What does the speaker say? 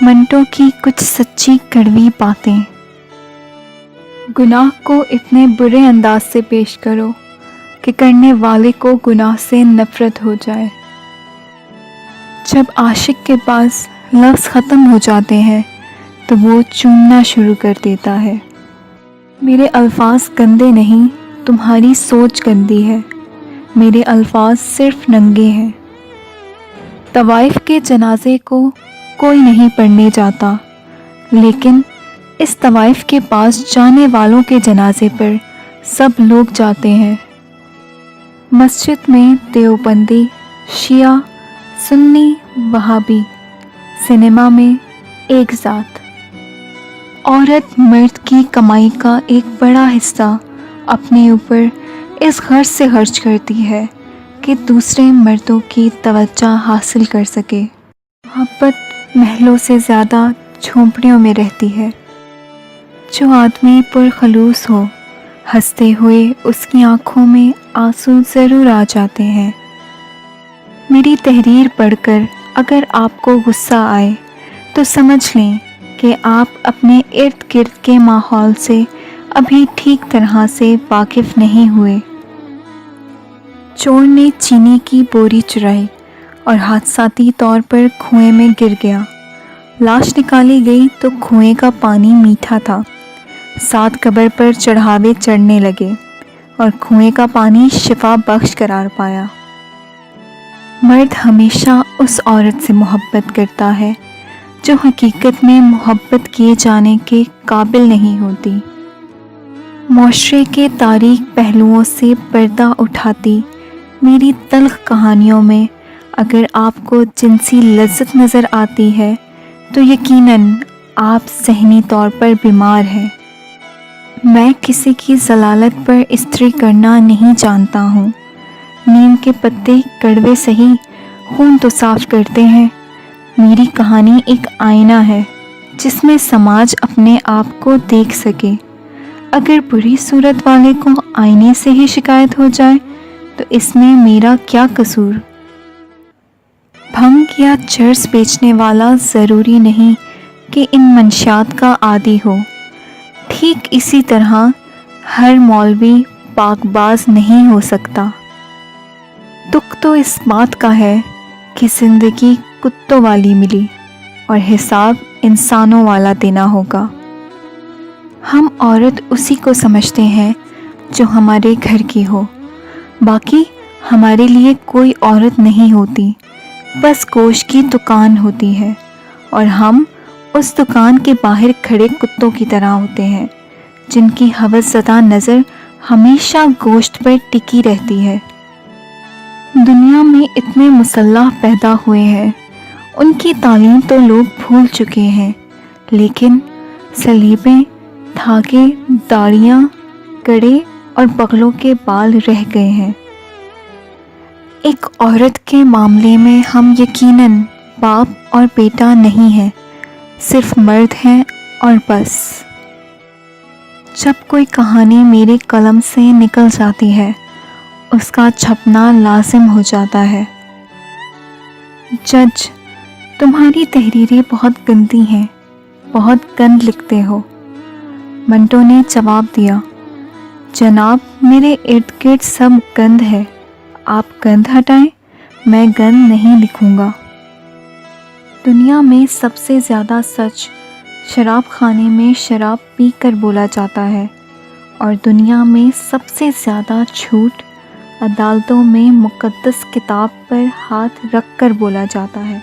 منٹو کی کچھ سچی کڑوی باتیں۔ گناہ کو اتنے برے انداز سے پیش کرو کہ کرنے والے کو گناہ سے نفرت ہو جائے۔ جب عاشق کے پاس لفظ ختم ہو جاتے ہیں تو وہ چومنا شروع کر دیتا ہے۔ میرے الفاظ گندے نہیں، تمہاری سوچ گندی ہے۔ میرے الفاظ صرف ننگے ہیں۔ طوائف کے جنازے کو کوئی نہیں پڑھنے جاتا، لیکن اس طوائف کے پاس جانے والوں کے جنازے پر سب لوگ جاتے ہیں۔ مسجد میں دیوبندی، شیعہ، سنی، وہابی، سنیما میں ایک ذات۔ عورت مرد کی کمائی کا ایک بڑا حصہ اپنے اوپر اس غرض سے خرچ کرتی ہے کہ دوسرے مردوں کی توجہ حاصل کر سکے۔ محبت محلوں سے زیادہ جھونپڑیوں میں رہتی ہے۔ جو آدمی پرخلوص ہو، ہنستے ہوئے اس کی آنکھوں میں آنسو ضرور آ جاتے ہیں۔ میری تحریر پڑھ کر اگر آپ کو غصہ آئے تو سمجھ لیں کہ آپ اپنے ارد گرد کے ماحول سے ابھی ٹھیک طرح سے واقف نہیں ہوئے۔ چور نے چینی کی بوری چرائی اور حادثاتی طور پر کنویں میں گر گیا۔ لاش نکالی گئی تو کنویں کا پانی میٹھا تھا۔ 7 قبر پر چڑھاوے چڑھنے لگے اور کنویں کا پانی شفا بخش قرار پایا۔ مرد ہمیشہ اس عورت سے محبت کرتا ہے جو حقیقت میں محبت کیے جانے کے قابل نہیں ہوتی۔ معاشرے کے تاریک پہلوؤں سے پردہ اٹھاتی میری تلخ کہانیوں میں اگر آپ کو جنسی لذت نظر آتی ہے تو یقیناً آپ ذہنی طور پر بیمار ہیں۔ میں کسی کی ضلالت پر استری کرنا نہیں جانتا ہوں۔ نیم کے پتے کڑوے سہی، خون تو صاف کرتے ہیں۔ میری کہانی ایک آئینہ ہے جس میں سماج اپنے آپ کو دیکھ سکے۔ اگر بری صورت والے کو آئینے سے ہی شکایت ہو جائے تو اس میں میرا کیا قصور؟ بھنگ یا چرس بیچنے والا ضروری نہیں کہ ان منشیات کا عادی ہو۔ ٹھیک اسی طرح ہر مولوی پاک باز نہیں ہو سکتا۔ دکھ تو اس بات کا ہے کہ زندگی کتوں والی ملی اور حساب انسانوں والا دینا ہوگا۔ ہم عورت اسی کو سمجھتے ہیں جو ہمارے گھر کی ہو، باقی ہمارے لیے کوئی عورت نہیں ہوتی، بس گوشت کی دکان ہوتی ہے اور ہم اس دکان کے باہر کھڑے کتوں کی طرح ہوتے ہیں جن کی ہوس زدہ نظر ہمیشہ گوشت پر ٹکی رہتی ہے۔ دنیا میں اتنے مسلح پیدا ہوئے ہیں، ان کی تعلیم تو لوگ بھول چکے ہیں، لیکن صلیبیں، دھاگے، داڑیاں، کڑے اور بغلوں کے بال رہ گئے ہیں۔ ایک عورت کے معاملے میں ہم یقیناً باپ اور بیٹا نہیں ہیں، صرف مرد ہیں اور بس۔ جب کوئی کہانی میرے قلم سے نکل جاتی ہے اس کا چھپنا لازم ہو جاتا ہے۔ جج، تمہاری تحریریں بہت گندی ہیں، بہت گند لکھتے ہو۔ منٹو نے جواب دیا، جناب میرے ارد گرد سب گند ہے، آپ گند ہٹائیں، میں گند نہیں لکھوں گا۔ دنیا میں سب سے زیادہ سچ شراب خانے میں شراب پی کر بولا جاتا ہے، اور دنیا میں سب سے زیادہ جھوٹ عدالتوں میں مقدس کتاب پر ہاتھ رکھ کر بولا جاتا ہے۔